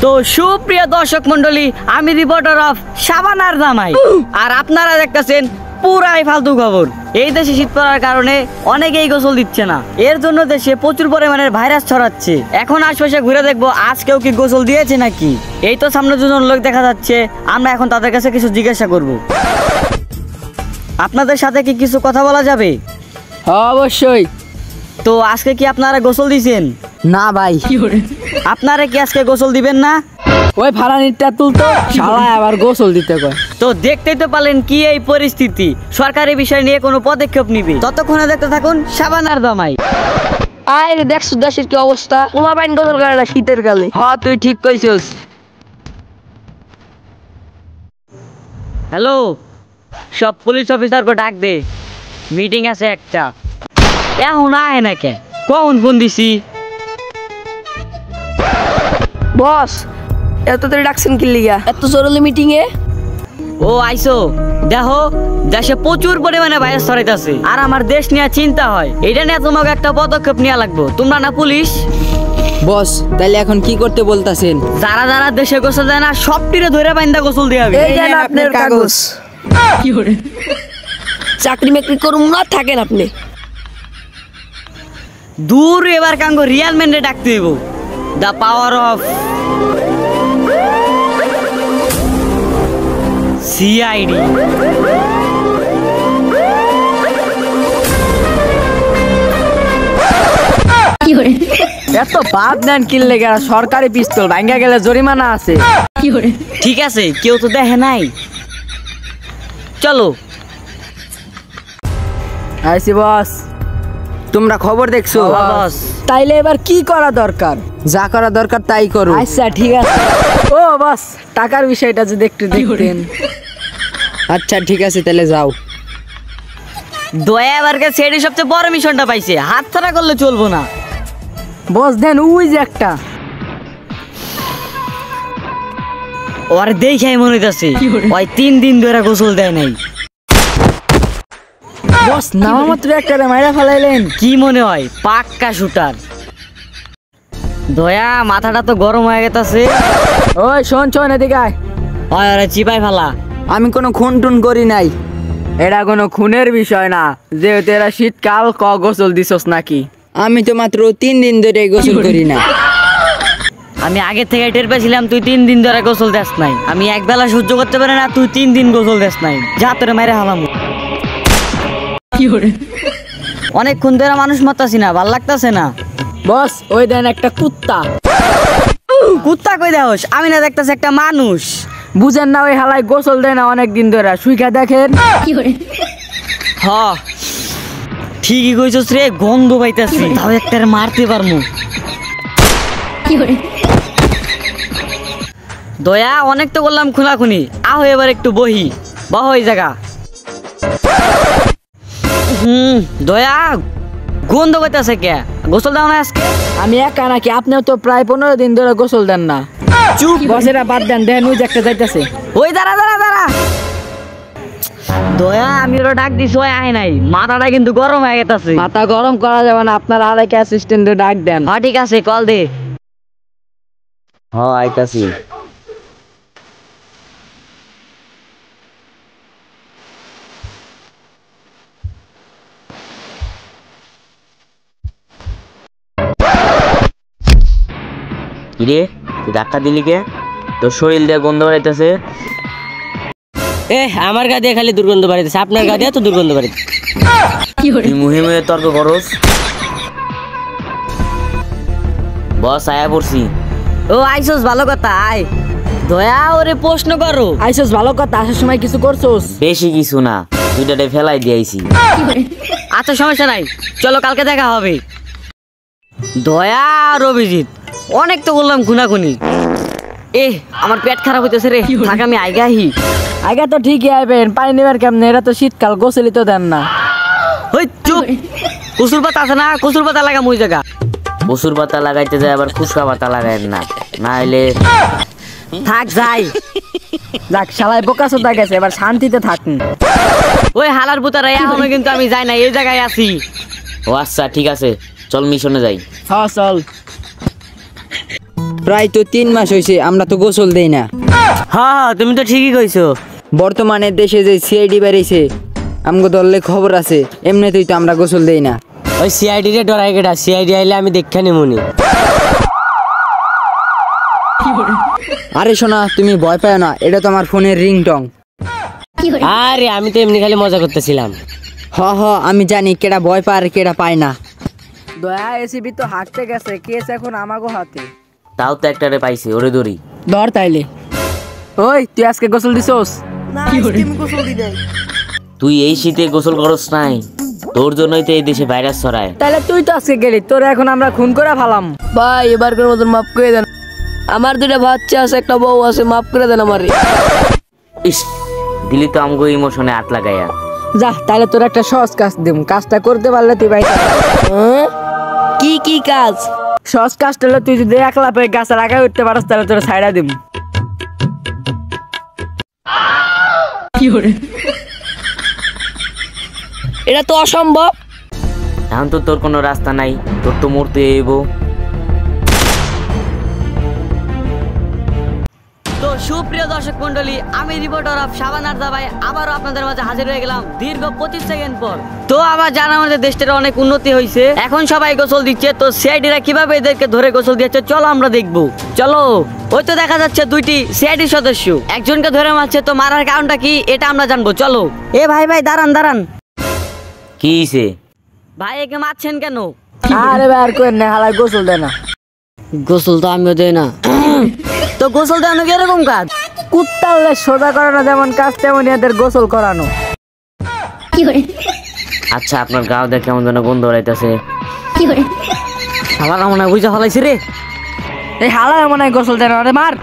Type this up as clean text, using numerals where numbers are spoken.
তো সুপ্রিয় দর্শক মন্ডলী, আমি রিপোর্টার অফ শাবানার জামাই, আর আপনারা দেখতেছেন পুরাই ফালতু খবর। এই দেশে শীত পড়ার কারণে অনেকেই গোসল দিচ্ছে না, এর জন্য দেশে প্রচুর পরিমাণের ভাইরাস ছড়াচ্ছে। এখন আশপাশে ঘুরে দেখবো আজ কেউ কি গোসল দিয়েছে নাকি। এই তো সামনে দুজন লোক দেখা যাচ্ছে, আমরা এখন তাদের কাছে কিছু জিজ্ঞাসা করব। আপনাদের সাথে কি কিছু কথা বলা যাবে? অবশ্যই। তো আজকে কি আপনারা গোসল দিয়েছেন? না ভাই। আপনারা কি আজকে গোসল দিবেন না? ওই ফালানিটা তুলতো, শালা আবার গোসল দিতে কয়। তো দেখতেই তো পারলেন কি এই পরিস্থিতি। সরকারি বিষয় নিয়ে কোনো পদক্ষেপ নিবে, ততক্ষণে দেখতে থাকুন শাবানার জামাই। আরে দেখছো দেশের কি অবস্থা, পোলা পাইন গোসল করে না শীতের কালে। হ্যাঁ তুই ঠিক কইছস। হ্যালো, সব পুলিশ অফিসারকে ডাক দে, মিটিং আছে একটা। এখন আয় না কে, কখন ফোন দিছি? বস এত তোরে ডাকছেন কি লিগা, এত জরুরি মিটিং এ? ও আইসো, দেখো দেশে প্রচুর পরিমাণে ভাইরাস ছড়াইতেছে, আর আমার দেশ নিয়ে চিন্তা হয়। এটা নিয়ে তোমাকে একটা পদক্ষেপ নেওয়া লাগবে। তোমরা না পুলিশ? বস তাইলে এখন কি করতে বলতাছেন? যারা যারা দেশে গোসল দেয় না, সবটিরে ধরে বাইন্দা গোসল দিয়ে হবে। এই দেন আপনার কাগজ। চাকরি মেকরি করুম না, থাকেন আপনি দূর। এবার কাঙ্গো রিয়াল ম্যানরে ডাকতে হইব। The power of CID. এত বাদ নেন কিনলে গেল, সরকারি পিস্তল ভাঙ্গা গেলে জরিমানা আছে। ঠিক আছে, কেউ তো দেখে নাই, চলো। আইসি বস, তোমরা খবর দেখছো? বস তাইলে এবার কি করা দরকার? যা করা দরকার তাই করো। আচ্ছা ঠিক আছে। ও বস, টাকার বিষয়টা যদি একটু দেখতেন। আচ্ছা ঠিক আছে, তাহলে যাও। দয়া এবার কাছে এটাই সবচেয়ে বড় মিশনটা পাইছে, হাত ছাড়া করলে চলবো না। বস দেন ওই যে একটা। ওর দেখাই মনে হইতাছে ওই 3 দিন ধরে গোসল দেয় নাই। বস নামা মাত্র একটা মাইরা ফেলাইলেন। কি মনে হয় পাক্কা শুটার? দয়া মাথাটা তো গরম হয়ে গেছে। ওই শোন শোন, এদিকে আয়। ওই ওরে চিপাই ফেলা। আমি কোনো খুন টুন করি নাই, এটা কোনো খুনের বিষয় না। যেহেতু এরা শীতকাল, গোসল দিছস নাকি? আমি তো মাত্র 3 দিন ধরে গোসল করি না। আমি আগে থেকে টের পেয়েছিলাম তুই 3 দিন ধরে গোসল দেস নাই। আমি এক বেলা সহ্য করতে পারি না, তুই 3 দিন গোসল দেস নাই। যা তোরে মাইরে হালাম। অনেকক্ষণ ধরে মানুষ মারতাছি না, ভাল লাগতাছে না। বস ওই দেন একটা কুত্তা। কুত্তা কই দেহস? আমি না দেখতাছি একটা মানুষ। বুঝেন না, ওই হালাই গোসল দেয় না অনেক দিন ধরে। সুইকা দেখেন। হ ঠিকই কইছস রে, গন্ধ পাইতাছি। তাও একটা মারতে পারমু। দয়া অনেক তো করলাম খুনাখুনি, আহ এবার একটু বহি। বহ ওই জায়গা। দয়া গন্ধ পাইতাছে কে? গোসল দাও না আজকে? আমি একা নাকি? আপনিও তো প্রায় 15 দিন ধরে গোসল দেন না। চুপ। বসেরা বাদ দেন, দেন ওই যে একটা যাইতাছে। ওই দাঁড়া দাঁড়া দাঁড়া। দয়া আমি ওরা ডাক দিছি, ওই আয় নাই। মাথাটা কিন্তু গরম হয়ে গেছে। মাথা গরম করা যাবে না, আপনার আরেক অ্যাসিস্ট্যান্টে ডাক দেন। হ্যাঁ ঠিক আছে, কল দে। হ্যাঁ আইতাছি। কিরে তুই ধাক্কা দিলি কে? তোর শরীর দিয়ে গন্ধ বাড়াইতেছে। আমার গা দিয়ে খালি দুর্গন্ধ বাড়িতেছে, আপনার গা দিয়ে তো দুর্গন্ধ বাড়িতেছে। তুই মুহে মুহে তর্ক করস। বস আয়া পড়ছি। ও আইসোস, ভালো কথা, আয়। দয়া ওরে প্রশ্ন করো। আইসোস ভালো কথা, আসার সময় কিছু করছোস? বেশি কিছু না, দুইটাতে ফেলাই দিয়েছি। আচ্ছা সমস্যা নাই, চলো কালকে দেখা হবে। দয়া আর অভিজিৎ অনেক তো বললাম খুনাখুনি। আমার পেট খারাপ হইতেছে রে, থাক আমি আইগাহি। আগে তো ঠিকই আইবেন, পানি নেবার কেমনে? এটা তো শীতকাল, গোসলই তো দেন না। ওই চুপ। কসুর পাতা আছে না? কসুর পাতা লাগাম ওই জায়গা। কসুর পাতা লাগাইতে যায়, আবার খুশকা পাতা লাগায় না, না হলে থাক যাই। যাক শালায় বোকা চোদা গেছে, এবার শান্তিতে থাকুন। ওই হালার পুতারা এখনো কিন্তু আমি যাই না, এই জায়গায় আছি। ও আচ্ছা ঠিক আছে, চল মিশনে যাই। হ্যাঁ চল। প্রায় তো 3 মাস হয়েছে আমরা তো গোসল দেই না। হ্যাঁ তুমি তো ঠিকই কইছো। বর্তমানে দেশে যে সিআইডি বেরিয়েছে আমগো দললে খবর আছে, এমনিতেই তো আমরা গোসল দেই না। ওই সিআইডি রে ডরাই গেটা, সিআইডি আইলে আমি দেখা নিমুনি। আরে শোনা, তুমি ভয় পাও না, এটা তো আমার ফোনের রিংটং। আরে আমি তো এমনি খালি মজা করতেছিলাম। হ আমি জানি কেডা ভয় পায় আর কেডা পায় না। দয়া এসিবি তো হাঁটতে গেছে, কেস এখন আমাগো হাতে। তাও তো একটারে পাইছি, ওরে দড়ি। ধর তাইলে। ওই তুই আজকে গোসল দিছস? তুই এই শীতে গোসল করস নাই? তোর জন্যই তো এই দেশে ভাইরাস ছড়ায়। তাহলে তুই তো আজকে গেলি, তোর এখন আমরা খুন করে ফেলাম। ভাই এবার করে মতন মাফ করে দেন, আমার 2টা বাচ্চা আছে, একটা বউ আছে, মাফ করে দেন আমারে। ইস, দিলি তো আমগো ইমোশনে হাত লাগাইয়া। যা তাহলে তোর একটা সহজ কাজ দিম, কাজটা করতে পারলে তুই ভাই। কি কাজ? সহজ কাজটা হলো তুই যদি একলা পেয়ে গাছের আগায় উঠতে পারস তাহলে তোর ছাইড়া দিম। এটা তো অসম্ভব। এখন তো তোর কোনো রাস্তা নাই, তোর তো মরতে হইব। তো সুপ্রিয় দর্শক মন্ডলী, আমি রিপোর্টার অফ শাবানার দাবাই আবারও আপনাদের মাঝে হাজির হয়ে গেলাম দীর্ঘ 25 সেকেন্ড পর। তো আবার জানা আমাদের দেশটার অনেক উন্নতি হয়েছে, এখন সবাই গোসল দিচ্ছে। তো সিআইডিরা কিভাবে এদেরকে ধরে গোসল দিচ্ছে চলো আমরা দেখবো। চলো, ওই তো দেখা যাচ্ছে 2টি সিআইডি সদস্য একজনকে ধরে মারছে। তো মারার কারণটা কি এটা আমরা জানবো, চলো। এ ভাই দাঁড়ান। কি হইছে? ভাই একে মারছেন কেন? আরে ভাই আর কই না, হালা গোসল দেয় না। গোসল তো আমিও দেই না। তো গোসল দেওয়ানো কি এরকম কাজ? কুত্তালে সোজা করানো যেমন কাজ তেমনই এদের গোসল করানো। আচ্ছা, আপনার গাও দেখে কেমন যেন গন্ধ হইতাছে। আমার মনে হয় বুঝা ফলাইছি রে। এই হালা মনে হয় গোসল দেয় না, আরে মার।